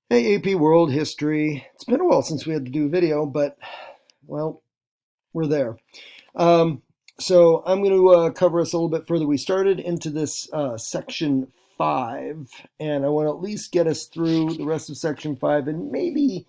Hey, AP World History. It's been a while since we had to do a video, but well, we're there. Um, so I'm going to cover us a little bit further. We started into this section five, and I want to at least get us through the rest of section five, and maybe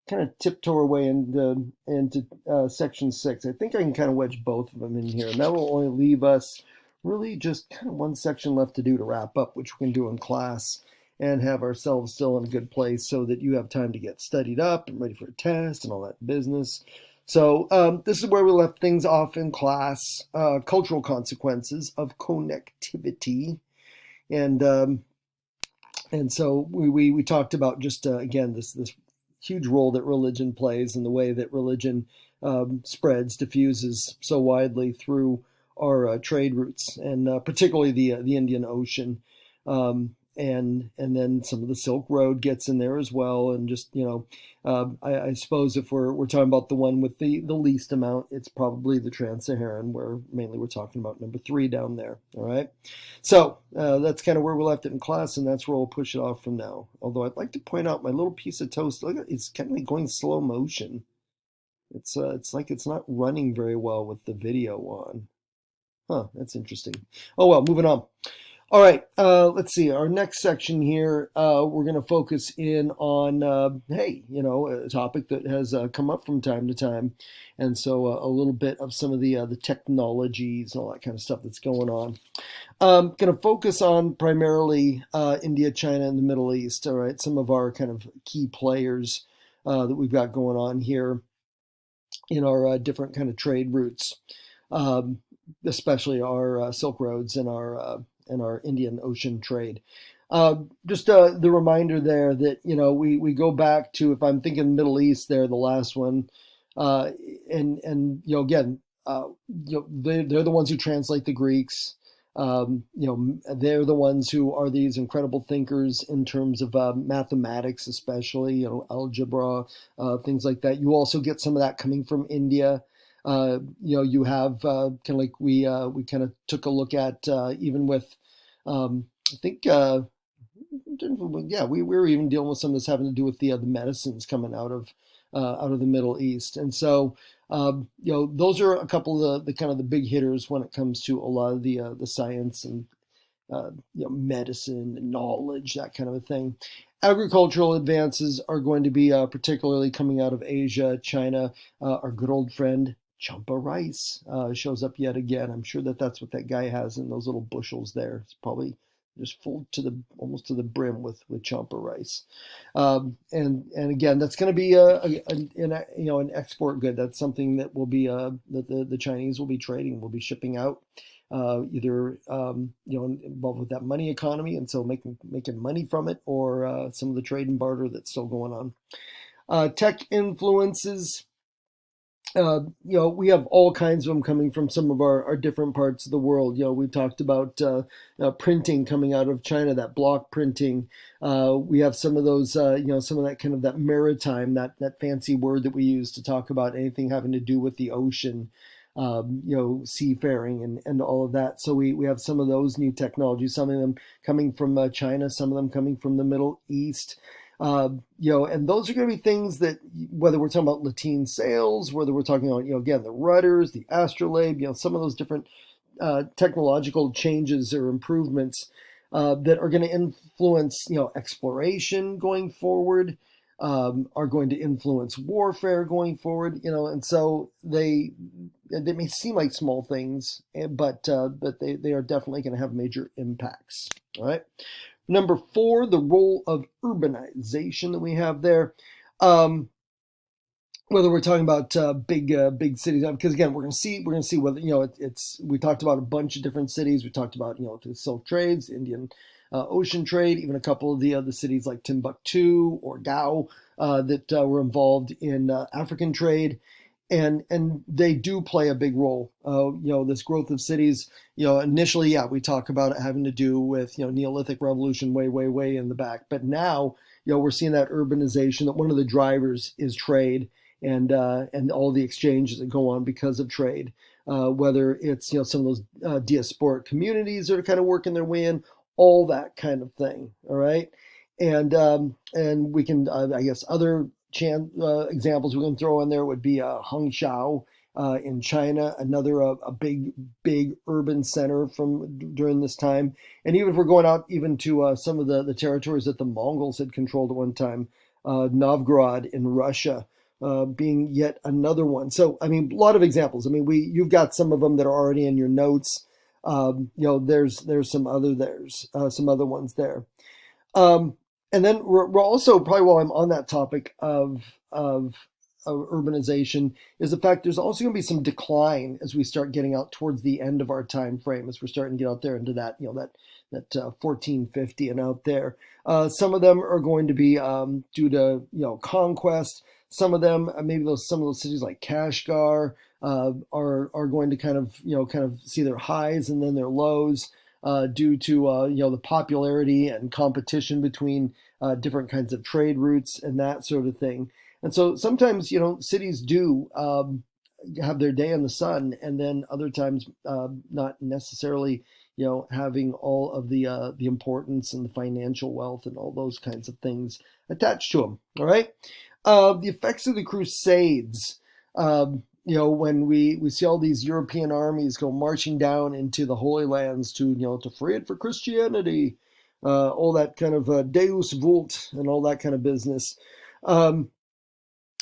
kind of tiptoe our way into section six. I think I can kind of wedge both of them in here, and that will only leave us really just kind of one section left to do to wrap up, which we can do in class and have ourselves still in a good place so that you have time to get studied up and ready for a test and all that business. So this is where we left things off in class: cultural consequences of connectivity, and um, and so we talked about just again this huge role that religion plays and the way that religion spreads, diffuses so widely through our trade routes, and particularly the Indian Ocean, and then some of the Silk Road gets in there as well. And just I suppose if we're talking about the one with the least amount, it's probably the Trans-Saharan, where mainly we're talking about number three down there. All right. So that's kind of where we left it in class, and that's where we'll push it off from now. Although I'd like to point out my little piece of toast. Look, it's kind of like going slow motion. It's like it's not running very well with the video on. Huh, that's interesting. Oh well, moving on. All right, let's see. Our next section here, we're going to focus in on, hey, a topic that has come up from time to time, and so a little bit of some of the technologies and all that kind of stuff that's going on. Going to focus on primarily India, China, and the Middle East. All right, some of our kind of key players that we've got going on here in our different kind of trade routes, um, especially our Silk Roads and our Indian Ocean trade. Just the reminder there that we go back to, if I'm thinking Middle East, there the last one, uh, and again, they're the ones who translate the Greeks. They're the ones who are these incredible thinkers in terms of mathematics, especially algebra, things like that. You also get some of that coming from India. You have kind of like we kind of took a look at even with I think yeah, we were even dealing with some of this having to do with the medicines coming out of the Middle East, and so those are a couple of the kind of the big hitters when it comes to a lot of the science and medicine and knowledge, that kind of a thing. Agricultural advances are going to be particularly coming out of Asia, China. Our good old friend Champa rice shows up yet again. I'm sure that that's what that guy has in those little bushels there. It's probably just full to the almost to the brim with Champa rice, and again, that's going to be an export good. That's something that will be that the Chinese will be trading, will be shipping out, either involved with that money economy, and so making money from it, or some of the trade and barter that's still going on. Tech influences. We have all kinds of them coming from some of our different parts of the world. We've talked about printing coming out of China, that block printing. We have some of those, some of that kind of that maritime, that fancy word that we use to talk about anything having to do with the ocean, seafaring and all of that. So we have some of those new technologies, some of them coming from China, some of them coming from the Middle East. And those are going to be things that, whether we're talking about lateen sails, whether we're talking about, again, the rudders, the astrolabe, some of those different technological changes or improvements that are going to influence, exploration going forward, are going to influence warfare going forward, and so they may seem like small things, but they are definitely going to have major impacts. All right. Number four, the role of urbanization that we have there. Um, Whether we're talking about big cities, because again, we're gonna see whether it's we talked about a bunch of different cities. We talked about the Silk trades, Indian Ocean trade, even a couple of the other cities like Timbuktu or Gao that were involved in African trade, and they do play a big role. This growth of cities. Initially, yeah, we talk about it having to do with Neolithic revolution way in the back, but now we're seeing that urbanization. That one of the drivers is trade and all the exchanges that go on because of trade. Whether it's some of those diasporic communities that are kind of working their way in, all that kind of thing. All right. And we can, I guess, other examples we can throw in there would be Hangzhou in China, another a big urban center from during this time. And even if we're going out even to some of the territories that the Mongols had controlled at one time, Novgorod in Russia. Being yet another one. So, I mean, a lot of examples. I mean, you've got some of them that are already in your notes. There's some other ones there. Um, and then we're also probably while I'm on that topic of urbanization is the fact there's also going to be some decline as we start getting out towards the end of our time frame as we're starting to get out there into that 1450 and out there. Some of them are going to be due to conquest. Some of them maybe some of those cities like Kashgar are going to kind of see their highs and then their lows due to the popularity and competition between different kinds of trade routes and that sort of thing. And so sometimes cities do have their day in the sun, and then other times not necessarily having all of the importance and the financial wealth and all those kinds of things attached to them. All right, the effects of the Crusades. When we see all these European armies go marching down into the Holy Lands to free it for Christianity, all that kind of Deus Vult and all that kind of business.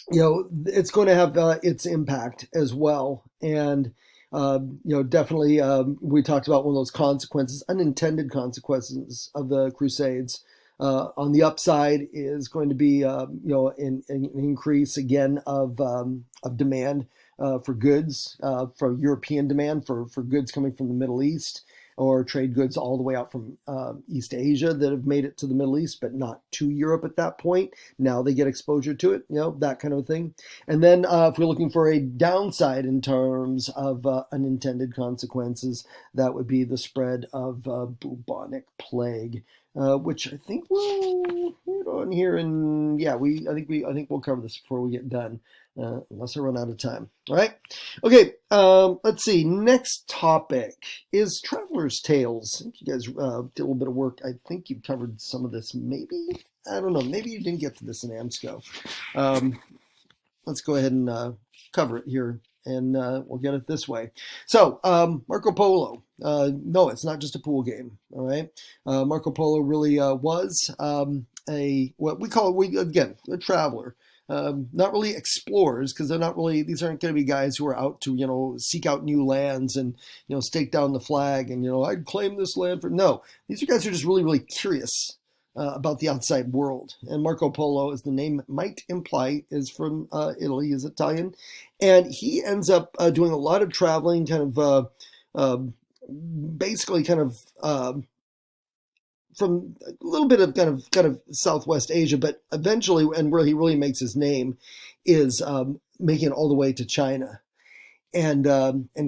It's going to have its impact as well. And, definitely we talked about one of those consequences, unintended consequences of the Crusades. On the upside is going to be, an increase again of demand for goods, for European demand for goods coming from the Middle East, or trade goods all the way out from East Asia that have made it to the Middle East, but not to Europe at that point. Now they get exposure to it, that kind of thing. And then if we're looking for a downside in terms of unintended consequences, that would be the spread of bubonic plague. Which I think we'll hit on here, and yeah, I think we'll cover this before we get done, unless I run out of time. All right, okay. Let's see. Next topic is Traveler's Tales. I think you guys did a little bit of work. I think you covered some of this. Maybe I don't know. Maybe you didn't get to this in AMSCO. Let's go ahead and cover it here, and we'll get it this way. So, Marco Polo. No, it's not just a pool game. All right, Marco Polo really was what we call a traveler. Not really explorers, because they're not really. These aren't going to be guys who are out to seek out new lands and stake down the flag and I'd claim this land for. No, these are guys who are just really curious about the outside world. And Marco Polo, as the name might imply, is from Italy, is Italian. And he ends up doing a lot of traveling, kind of basically kind of from a little bit of kind of Southwest Asia, but eventually, and where he really makes his name, is making it all the way to China. And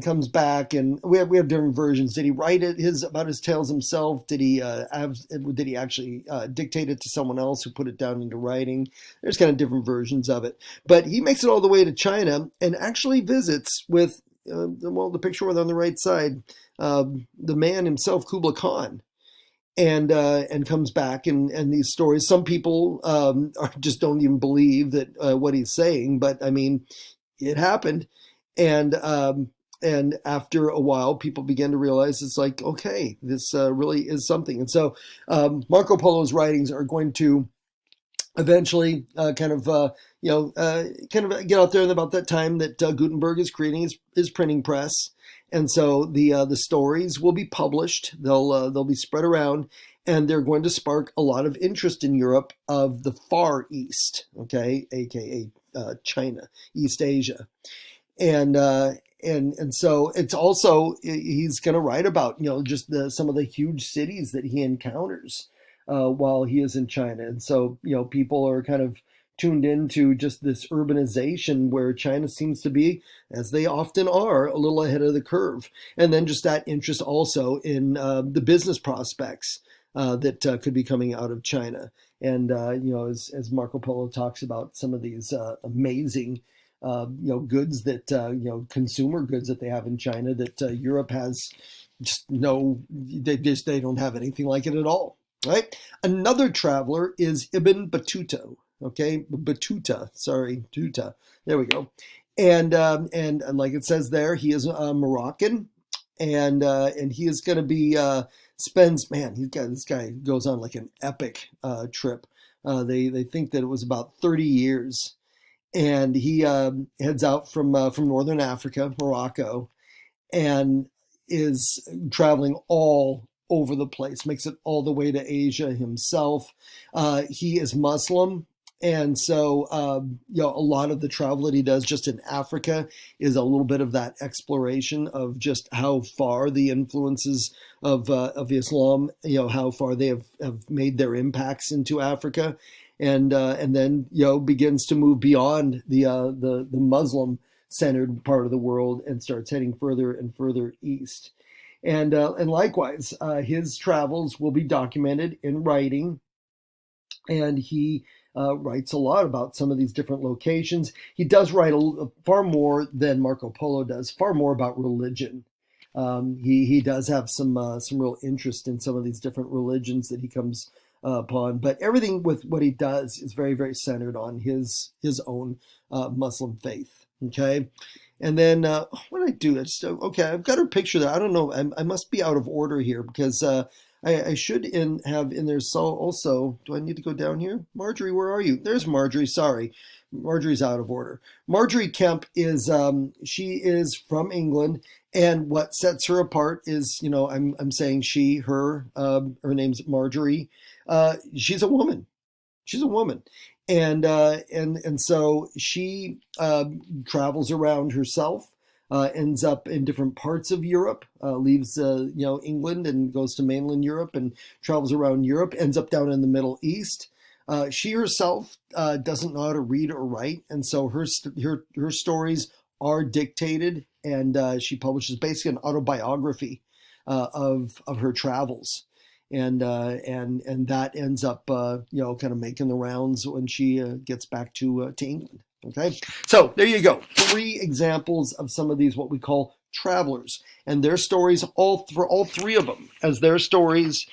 comes back, and we have different versions. Did he write about his tales himself? Did he actually dictate it to someone else who put it down into writing? There's kind of different versions of it. But he makes it all the way to China and actually visits with the picture on the right side, the man himself, Kublai Khan. And comes back and these stories. Some people just don't even believe that what he's saying, but I mean, it happened. And after a while, people began to realize it's like, okay, this really is something. And so Marco Polo's writings are going to eventually kind of get out there in about that time that Gutenberg is creating his printing press. And so the stories will be published. They'll be spread around, and they're going to spark a lot of interest in Europe of the Far East, okay, aka China, East Asia. And so it's also, he's going to write about just some of the huge cities that he encounters while he is in China. And so people are kind of tuned into just this urbanization where China seems to be, as they often are, a little ahead of the curve. And then just that interest also in the business prospects that could be coming out of China. And as Marco Polo talks about some of these amazing goods that consumer goods that they have in China that Europe has just they don't have anything like it at all. Right? Another traveler is Ibn Battuta. Okay, Battuta. Sorry, Tuta. There we go. And like it says there, he is Moroccan, and he is going to be spends. Man, this guy goes on like an epic trip. They think that it was about 30 years, and he heads out from northern Africa, Morocco, and is traveling all over the place, makes it all the way to Asia himself. He is Muslim. And so, a lot of the travel that he does just in Africa is a little bit of that exploration of just how far the influences of Islam, how far they have made their impacts into Africa, and then begins to move beyond the Muslim centered part of the world and starts heading further and further east. And likewise, his travels will be documented in writing, and he writes a lot about some of these different locations. He does write far more than Marco Polo does, far more about religion. He does have some real interest in some of these different religions that he comes upon, but everything with what he does is very, very centered on his own Muslim faith. Okay. And then what did I do? Okay, I've got her picture there. I don't know. I must be out of order here because I should have in there. So also, do I need to go down here? Marjorie, where are you? There's Marjorie. Sorry, Marjorie's out of order. Marjorie Kemp is she is from England, and what sets her apart is I'm saying she, her name's Marjorie. She's a woman. She's a woman, and so she travels around herself, ends up in different parts of Europe, leaves England and goes to mainland Europe and travels around Europe, ends up down in the Middle East. She herself doesn't know how to read or write, and so her stories are dictated, and she publishes basically an autobiography of her travels. And that ends up kind of making the rounds when she gets back to England. Okay, so there you go, 3 examples of some of these what we call travelers, and their stories, for all 3 of them, as their stories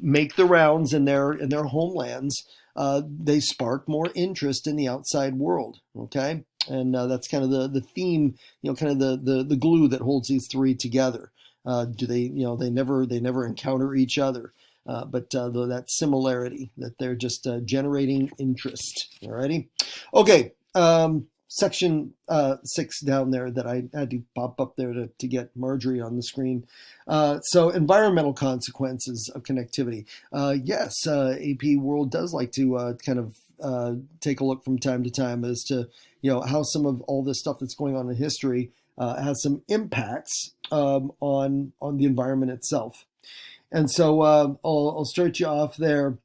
make the rounds in their homelands, they spark more interest in the outside world. Okay, and that's kind of the theme, kind of the glue that holds these 3 together. They never encounter each other, but that similarity that they're just generating interest. Alrighty, okay. Section 6 down there that I had to pop up there to get Marjorie on the screen. So environmental consequences of connectivity. Yes, AP World does like to kind of take a look from time to time as to how some of all this stuff that's going on in history has some impacts on the environment itself. And so I'll start you off there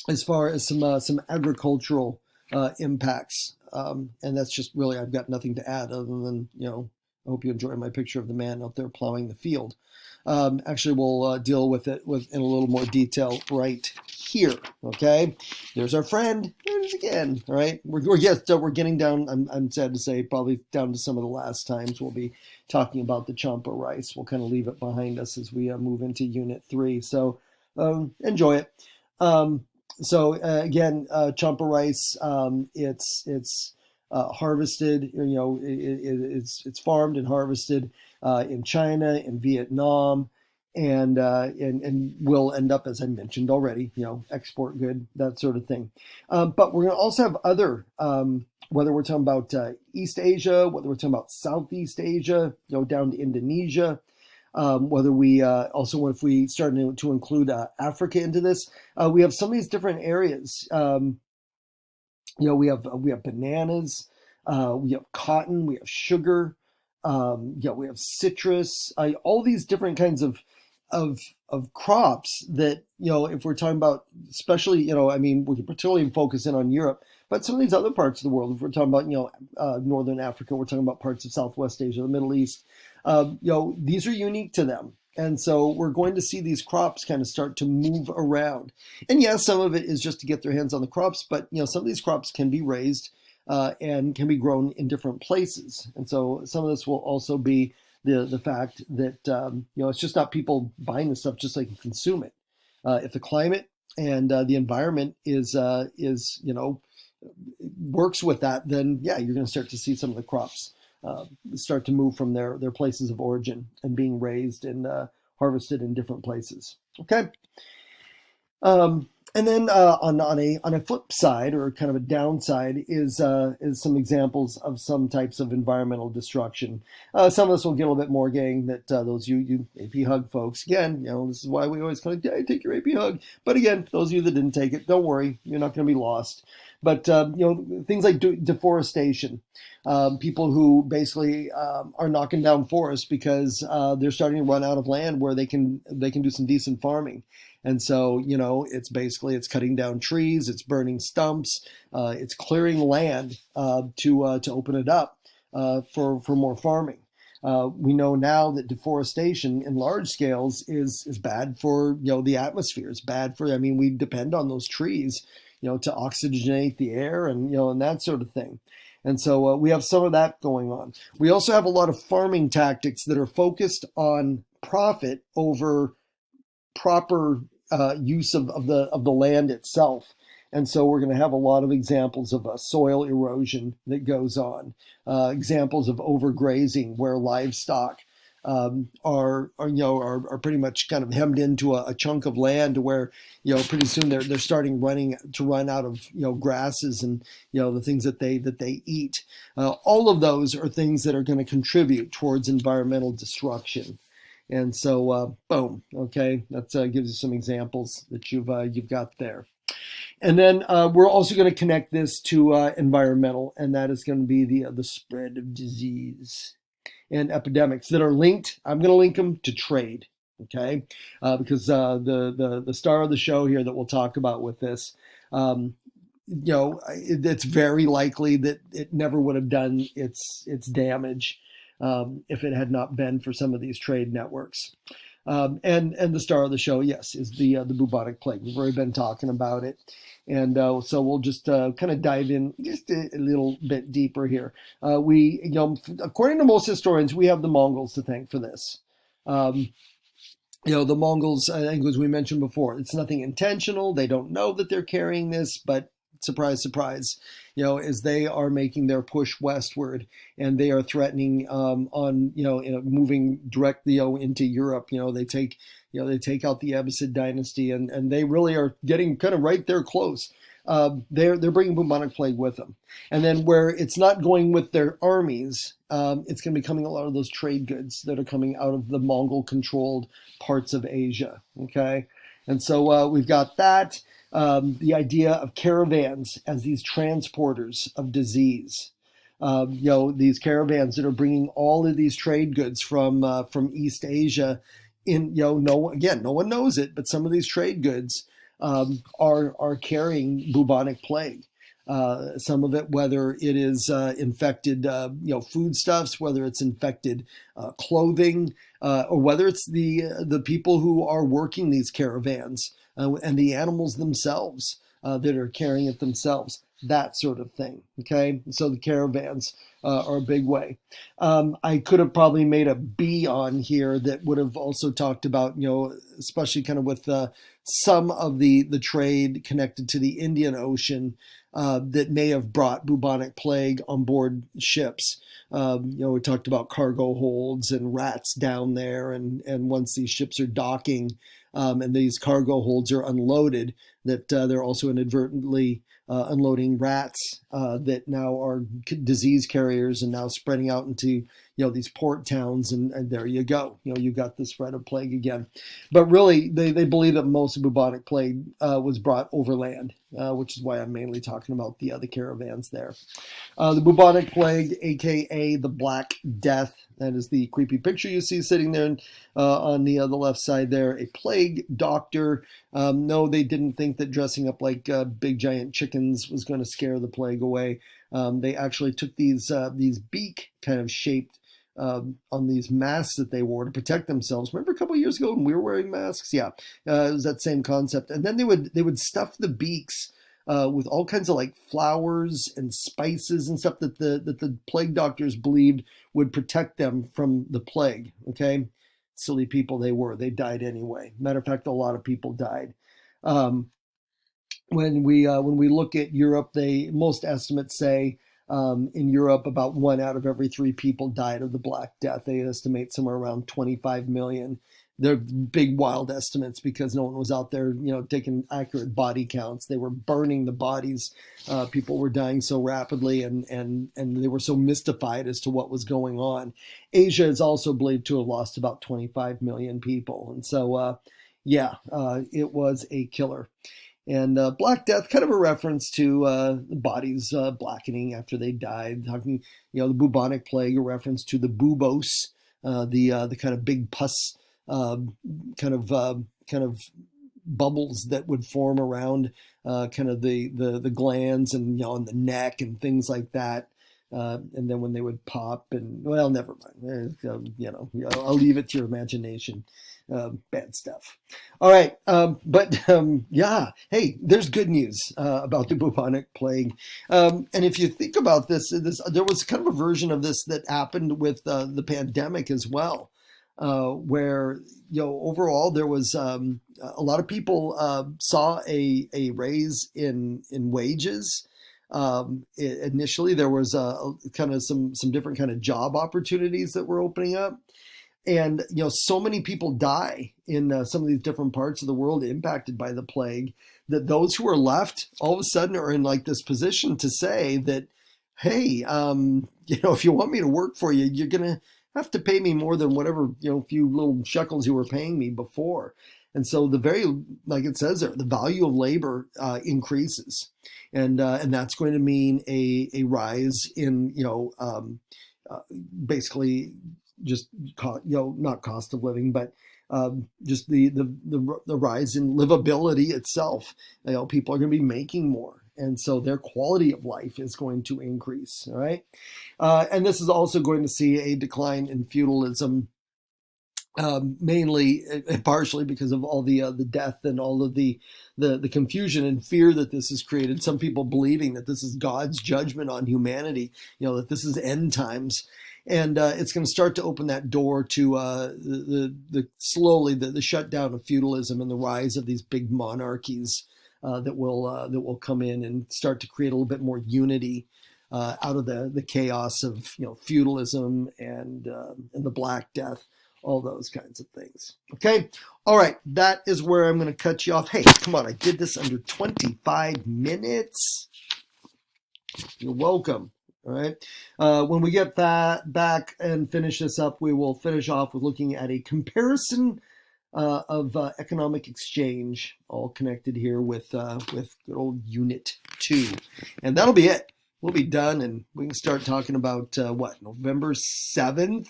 as far as some agricultural impacts. And that's just really, I've got nothing to add other than, I hope you enjoy my picture of the man out there plowing the field. Actually, we'll deal with it in a little more detail right here. Okay, there's our friend. There's again. All right, we're getting down. I'm sad to say, probably down to some of the last times we'll be talking about the champa rice. We'll kind of leave it behind us as we move into Unit 3. So enjoy it. Again, champa rice. It's harvested. It's farmed and harvested in China and Vietnam, and will end up, as I mentioned already, export good, that sort of thing. But we're going to also have other, whether we're talking about East Asia, whether we're talking about Southeast Asia, down to Indonesia. Whether we also, if we start to include Africa into this, we have some of these different areas. We have bananas, we have cotton, we have sugar, we have citrus, all these different kinds of crops that if we're talking about, especially we can particularly focus in on Europe, but some of these other parts of the world, if we're talking about Northern Africa, we're talking about parts of Southwest Asia, the Middle East, these are unique to them. And so we're going to see these crops kind of start to move around. And yes, some of it is just to get their hands on the crops, but some of these crops can be raised and can be grown in different places. And so some of this will also be the fact that it's just not people buying this stuff just so they can consume it. If the climate and the environment works with that, then yeah, you're going to start to see some of the crops start to move from their places of origin and being raised and harvested in different places. Okay. And then on a flip side, or kind of a downside, is some examples of some types of environmental destruction. Some of us will get a little bit more, gang. That those you AP Hug folks, again, this is why we always kind of, yeah, take your AP Hug. But again, those of you that didn't take it, don't worry, you're not going to be lost. But things like deforestation, people who basically are knocking down forests because they're starting to run out of land where they can do some decent farming. And so, it's cutting down trees, it's burning stumps, it's clearing land to open it up for more farming. We know now that deforestation in large scales is bad for the atmosphere. It's bad for, we depend on those trees, to oxygenate the air and that sort of thing. And so we have some of that going on. We also have a lot of farming tactics that are focused on profit over proper use of the land itself. And so we're going to have a lot of examples of soil erosion that goes on, examples of overgrazing where livestock are pretty much kind of hemmed into a chunk of land to where pretty soon they're starting to run out of grasses and the things that they eat. All of those are things that are going to contribute towards environmental destruction. And so, boom, okay, that gives you some examples that you've got there. And then we're also going to connect this to environmental, and that is going to be the spread of disease and epidemics that are linked. I'm going to link them to trade, okay, because the star of the show here that we'll talk about with this, it's very likely that it never would have done its damage if it had not been for some of these trade networks. And the star of the show, yes, is the bubonic plague. We've already been talking about it. And so we'll just kind of dive in just a little bit deeper here. According to most historians, we have the Mongols to thank for this. The Mongols, I think, as we mentioned before, it's nothing intentional. They don't know that they're carrying this, but surprise, surprise, as they are making their push westward and they are threatening moving directly into Europe. They take out the Abbasid dynasty and they really are getting kind of right there close. They're bringing bubonic plague with them, and then where it's not going with their armies, it's going to be coming a lot of those trade goods that are coming out of the Mongol-controlled parts of Asia. Okay, and so we've got that. The idea of caravans as these transporters of disease. These caravans that are bringing all of these trade goods from East Asia in, no one knows it, but some of these trade goods are carrying bubonic plague. Some of it, whether it is infected, foodstuffs, whether it's infected clothing, or whether it's the people who are working these caravans and the animals themselves that are carrying it themselves, that sort of thing. Okay, so the caravans are a big way. I could have probably made a B on here that would have also talked about, especially kind of with some of the trade connected to the Indian Ocean that may have brought bubonic plague on board ships. We talked about cargo holds and rats down there, and once these ships are docking and these cargo holds are unloaded, that they're also inadvertently unloading rats that now are disease carriers and now spreading out into these port towns, and there you go. You got the spread of plague again. But really, they believe that most of bubonic plague was brought overland, which is why I'm mainly talking about the other caravans there. The bubonic plague, aka the Black Death, that is the creepy picture you see sitting there on the left side there. A plague doctor. No, they didn't think that dressing up like big giant chickens was going to scare the plague away. They actually took these beak kind of shaped on these masks that they wore to protect themselves. Remember a couple of years ago when we were wearing masks? Yeah, it was that same concept. And then they would stuff the beaks with all kinds of like flowers and spices and stuff that the plague doctors believed would protect them from the plague. Okay, silly people they were. They died anyway. Matter of fact, a lot of people died. Um, when we look at Europe, most estimates say in Europe about 1 out of every 3 people died of the Black Death. They estimate somewhere around 25 million. They're big, wild estimates because no one was out there, taking accurate body counts. They were burning the bodies. People were dying so rapidly, and they were so mystified as to what was going on. Asia is also believed to have lost about 25 million people, and so it was a killer. And Black Death, kind of a reference to the bodies blackening after they died. Talking, the bubonic plague, a reference to the buboes, the kind of big pus, uh, kind of bubbles that would form around kind of the glands and on the neck and things like that. And then when they would pop, and well, never mind. I'll leave it to your imagination. Bad stuff. All right, yeah. Hey, there's good news about the bubonic plague, and if you think about this, there was kind of a version of this that happened with the pandemic as well, where overall there was a lot of people saw a raise in wages. Initially, there was kind of some different kind of job opportunities that were opening up, and so many people die in some of these different parts of the world impacted by the plague, that those who are left all of a sudden are in like this position to say that, hey, if you want me to work for you, you're gonna have to pay me more than whatever few little shekels you were paying me before. And so like it says there, the value of labor increases, and that's going to mean a rise in basically just not cost of living, but just the rise in livability itself. People are going to be making more, and so their quality of life is going to increase. All right, and this is also going to see a decline in feudalism, mainly partially because of all the death and all of the confusion and fear that this has created. Some people believing that this is God's judgment on humanity, that this is end times, and it's going to start to open that door to slowly the shutdown of feudalism and the rise of these big monarchies that will come in and start to create a little bit more unity out of the chaos of feudalism and the Black Death, all those kinds of things. Okay. All right. That is where I'm going to cut you off. Hey, come on. I did this under 25 minutes. You're welcome. All right. When we get back and finish this up, we will finish off with looking at a comparison of economic exchange, all connected here with good old Unit 2. And that'll be it. We'll be done, and we can start talking about November 7th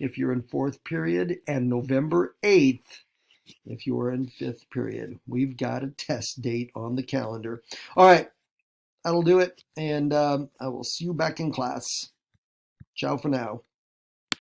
if you're in 4th period, and November 8th if you're in 5th period. We've got a test date on the calendar. All right, that'll do it, and I will see you back in class. Ciao for now.